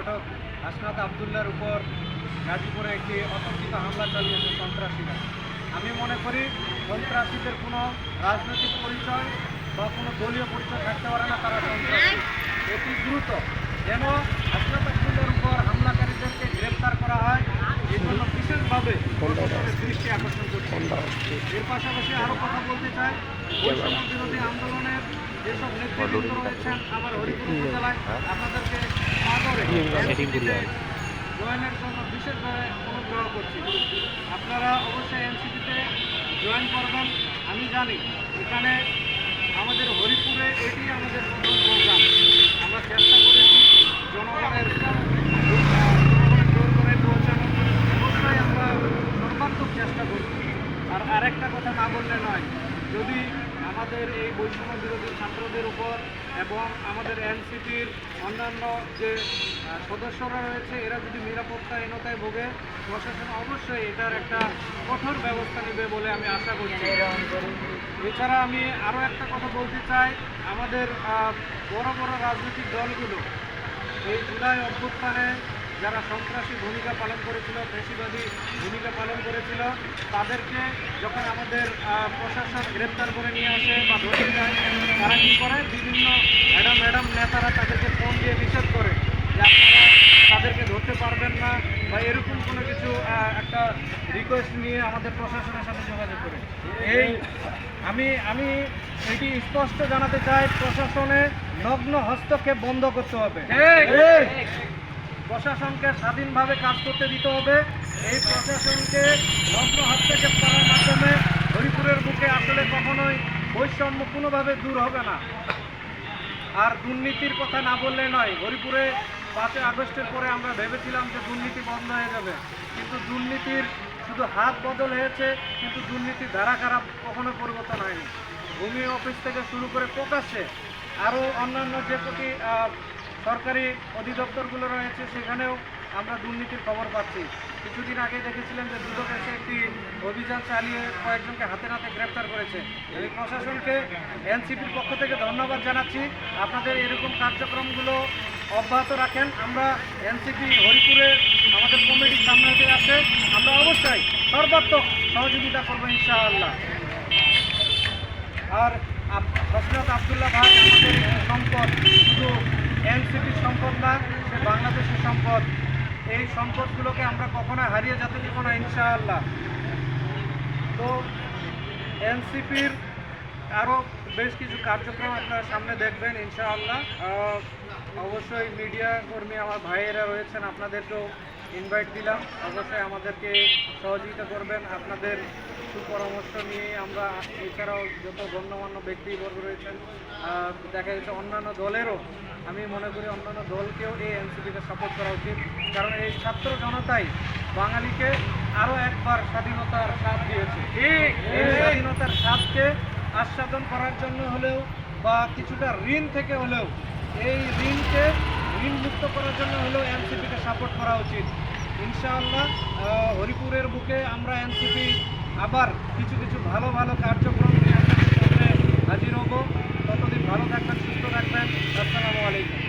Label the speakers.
Speaker 1: সংগঠক হাসনাত আবদুল্লার উপর গাজীপুরে একটি অতর্কিত হামলা চালিয়েছে সন্ত্রাসীরা। আমি মনে করি সন্ত্রাসীদের কোনো রাজনৈতিক পরিচয় বা কোনো দলীয় পরিচয় থাকতে পারে না, তারা সন্ত্রাসী। এটি দ্রুত যেন হাসনাত আবদুল্লার উপর হামলাকারীদেরকে গ্রেপ্তার করা হয়, এই জন্য বিশেষভাবে দৃষ্টি আকর্ষণ করছে। এর পাশাপাশি আরও কথা বলতে চাই, বৈষম্য বিরোধী আন্দোলনের যেসব নেতৃবৃন্দ রয়েছেন আমার হরিপুর উপজেলায়, আপনাদেরকে সাদরে জয়েনের জন্য বিশেষভাবে অনুগ্রহ করছি। আপনারা অবশ্যই এনসিপিতে জয়েন করবেন। আমি জানি এখানে আমাদের হরিপুরে এটি আমাদের প্রধান প্রোগ্রাম। আমরা চেষ্টা করেছি জনগণের জোর করে পৌঁছানোর জন্য, অবশ্যই আমরা সর্বাত্মক চেষ্টা করছি। আর আরেকটা কথা না বললে নয়, যদি আমাদের এই বৈষম্য বিরোধী ছাত্রদের উপর এবং আমাদের এনসিপির অন্যান্য যে সদস্যরা রয়েছে এরা যদি নিরাপত্তাহীনতায় ভোগে, প্রশাসন অবশ্যই এটার একটা কঠোর ব্যবস্থা নেবে বলে আমি আশা করছি। এছাড়া আমি আরও একটা কথা বলতে চাই, আমাদের বড় বড় রাজনৈতিক দলগুলো এই জুলাই অভ্যুত্থানে যারা সন্ত্রাসী ভূমিকা পালন করেছিল, ফ্যাসিবাদী ভূমিকা পালন করেছিল, তাদেরকে যখন আমাদের প্রশাসন গ্রেপ্তার করে নিয়ে আসে বা ধরে যায়, তারা কী করে, বিভিন্ন ম্যাডাম নেতারা তাদেরকে ফোন দিয়ে নিষেধ করে যে আপনারা তাদেরকে ধরতে পারবেন না বা এরকম কোনো কিছু একটা রিকোয়েস্ট নিয়ে আমাদের প্রশাসনের সাথে যোগাযোগ করে। আমি এটি স্পষ্ট জানাতে চাই, প্রশাসনে নগ্ন হস্তক্ষেপ বন্ধ করতে হবে। প্রশাসনকে স্বাধীনভাবে কাজ করতে দিতে হবে। এই প্রশাসনকে নগ্ন হস্তক্ষেপ করার মাধ্যমে হরিপুরের বুকে আসলে কখনোই বৈষম্য কোনোভাবে দূর হবে না। আর দুর্নীতির কথা না বললে নয়, হরিপুরে 5ই আগস্টের পরে আমরা ভেবেছিলাম যে দুর্নীতি বন্ধ হয়ে যাবে, কিন্তু দুর্নীতির শুধু হাত বদল হয়েছে, কিন্তু দুর্নীতির ধারা খারাপ কখনো পরিবর্তন হয়নি। ভূমি অফিস থেকে শুরু করে প্রকাশ্যে আরও অন্যান্য যে প্রতি সরকারি অধিদপ্তরগুলো রয়েছে সেখানেও আমরা দুর্নীতির খবর পাচ্ছি। কিছুদিন আগে দেখেছিলেন যে দুদক এসে একটি অভিযান চালিয়ে কয়েকজনকে হাতে নাতে গ্রেপ্তার করেছে। এই প্রশাসনকে এনসিপির পক্ষ থেকে ধন্যবাদ জানাচ্ছি। আপনাদের এরকম কার্যক্রমগুলো অব্যাহত রাখেন। আমরা এনসিপি হরিপুরে আমাদের কমিটির সামনে হতে আছে, আমরা অবশ্যই সর্বাত্মক সহযোগিতা করবো ইনশাআল্লাহ। আর হাসনাত আবদুল্লাহ ভাই আমাদের সম্পদ, শুধু এনসিপির সম্পদ না, সে বাংলাদেশের সম্পদ। এই সম্পদগুলোকে আমরা কখনো হারিয়ে যেতে দেব না ইনশাআল্লাহ। তো এনসিপির আরও বেশ কিছু কার্যক্রম আপনারা সামনে দেখবেন ইনশাআল্লাহ। অবশ্যই মিডিয়া কর্মী আমার ভাইয়েরা রয়েছেন, আপনাদেরকেও ইনভাইট দিলাম, অবশ্যই আমাদেরকে সহযোগিতা করবেন। আপনাদের সুপরামর্শ নিয়ে আমরা, এছাড়াও যত গণ্যমান্য ব্যক্তিবর্গ রয়েছেন, দেখা গেছে অন্যান্য দলেরও, আমি মনে করি অন্যান্য দলকেও এই এনসিপিকে সাপোর্ট করা উচিত। কারণ এই ছাত্র জনতাই বাঙালিকে আরও একবার স্বাধীনতার স্বাদ দিয়েছে। এই স্বাধীনতার স্বাদকে আস্বাদন করার জন্য হলেও বা কিছুটা ঋণ থেকে হলেও, এই ঋণকে ঋণমুক্ত করার জন্য হলেও এনসিপিকে সাপোর্ট করা উচিত ইনশাআল্লাহ। হরিপুরের বুকে আমরা এনসিপি আবার কিছু কিছু ভালো ভালো কার্যক্রম নিয়ে আপনাদের সামনে হাজির হব। ততদিন ভালো থাকবেন, সুস্থ থাকবেন। আসসালামু আলাইকুম।